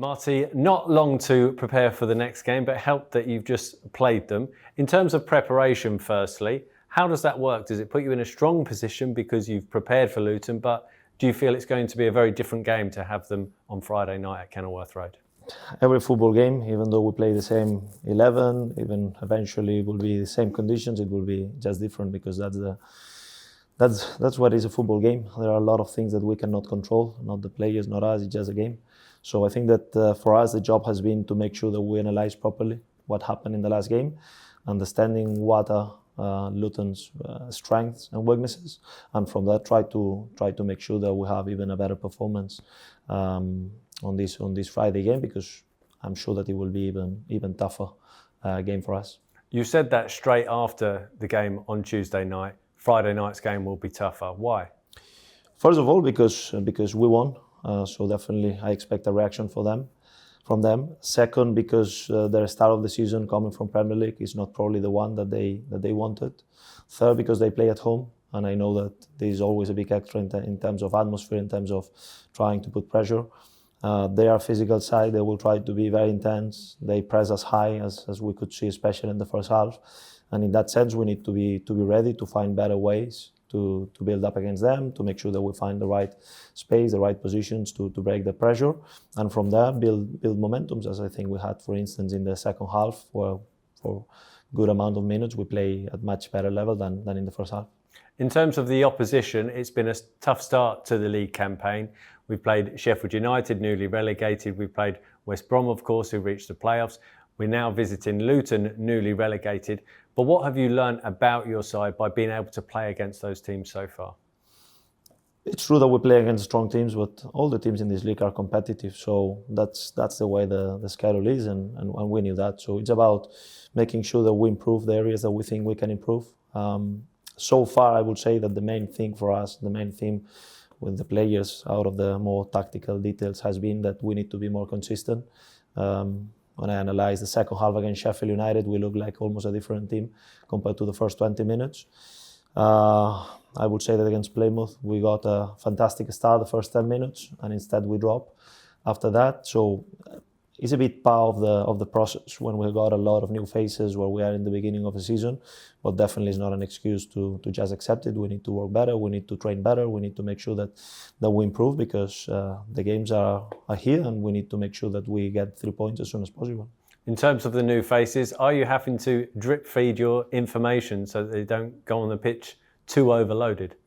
Marty, not long to prepare for the next game, but helped that you've just played them. In terms of preparation, firstly, how does that work? Does it put you in a strong position because you've prepared for Luton, but do you feel it's going to be a very different game to have them on Friday night at Kenilworth Road? Every football game, even though we play the same 11, even eventually it will be the same conditions, it will be just different because that's what is a football game. There are a lot of things that we cannot control, not the players, not us, it's just a game. So I think that for us, the job has been to make sure that we analyze properly what happened in the last game, understanding what are Luton's strengths and weaknesses, and from that try to make sure that we have even a better performance on this Friday game, because I'm sure that it will be even tougher game for us. You said that straight after the game on Tuesday night. Friday night's game will be tougher. Why? First of all, because we won, so definitely I expect a reaction from them. Second, because their start of the season coming from Premier League is not probably the one that they wanted. Third, because they play at home, and I know that there is always a big extra in terms of atmosphere, in terms of trying to put pressure. They are physical side. They will try to be very intense. They press as high as we could see, especially in the first half. And in that sense, we need to be ready to find better ways to build up against them, to make sure that we find the right space, the right positions to break the pressure, and from there build momentums, as I think we had, for instance, in the second half, where for good amount of minutes we play at much better level than in the first half. In terms of the opposition, it's been a tough start to the league campaign. We've played Sheffield United, newly relegated. We've played West Brom, of course, who reached the playoffs. We're now visiting Luton, newly relegated. But what have you learned about your side by being able to play against those teams so far? It's true that we play against strong teams, but all the teams in this league are competitive. So that's the way the schedule is, and we knew that. So it's about making sure that we improve the areas that we think we can improve. So far, I would say that the main thing for us, the main theme with the players out of the more tactical details has been that we need to be more consistent. When I analyze the second half against Sheffield United, we look like almost a different team compared to the first 20 minutes. I would say that against Plymouth, we got a fantastic start the first 10 minutes, and instead we drop after that. So it's a bit part of the process when we got a lot of new faces where we are in the beginning of the season, but definitely it's not an excuse to just accept it. We need to work better, we need to train better, we need to make sure that we improve, because the games are here, and we need to make sure that we get 3 points as soon as possible. In terms of the new faces, are you having to drip feed your information so that they don't go on the pitch too overloaded?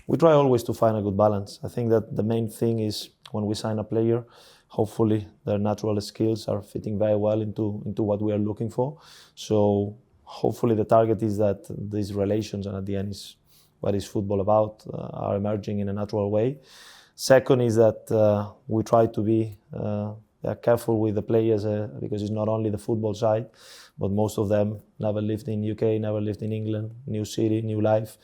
We try always to find a good balance. I think that the main thing is when we sign a player, hopefully their natural skills are fitting very well into what we are looking for. So hopefully the target is that these relations, and at the end is what is football about, are emerging in a natural way. Second is that we try to be careful with the players, because it's not only the football side, but most of them never lived in UK, never lived in England, new city, new life.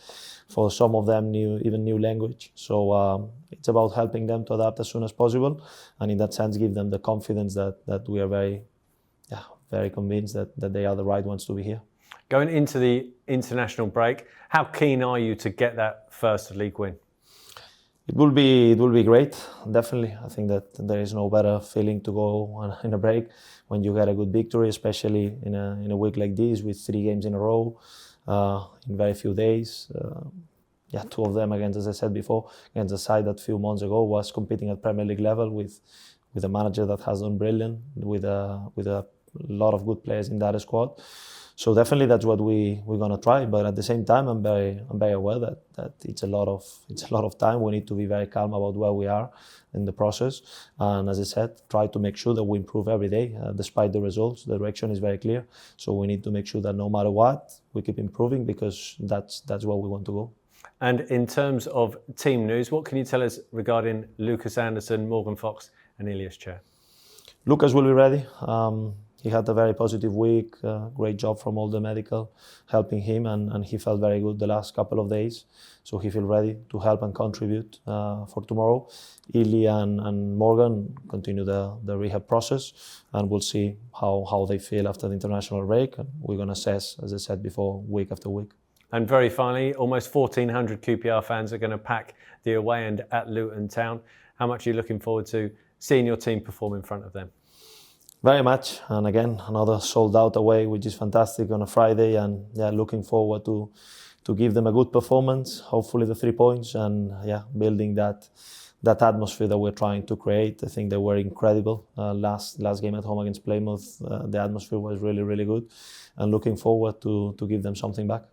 For some of them, new language. So it's about helping them to adapt as soon as possible, and in that sense, give them the confidence that we are very convinced that they are the right ones to be here. Going into the international break, how keen are you to get that first league win? It will be great, definitely. I think that there is no better feeling to go in a break when you get a good victory, especially in a week like this with 3 games in a row in very few days. 2 of them against, as I said before, against a side that a few months ago was competing at Premier League level with a manager that has done brilliant, with a lot of good players in that squad. So definitely that's what we're gonna try. But at the same time, I'm very aware that it's a lot of time. We need to be very calm about where we are in the process. And as I said, try to make sure that we improve every day, despite the results. The direction is very clear. So we need to make sure that no matter what, we keep improving, because that's where we want to go. And in terms of team news, what can you tell us regarding Lucas Anderson, Morgan Fox, and Ilias Chair? Lucas will be ready. He had a very positive week, great job from all the medical helping him, and he felt very good the last couple of days. So he feels ready to help and contribute for tomorrow. Ili and Morgan continue the rehab process, and we'll see how they feel after the international break. And we're going to assess, as I said before, week after week. And very finally, almost 1,400 QPR fans are going to pack the away end at Luton Town. How much are you looking forward to seeing your team perform in front of them? Very much, and again, another sold out away, which is fantastic on a Friday, and yeah, looking forward to give them a good performance, hopefully the 3 points, and yeah, building that atmosphere that we're trying to create. I think they were incredible last game at home against Plymouth. The atmosphere was really, really good, and looking forward to give them something back.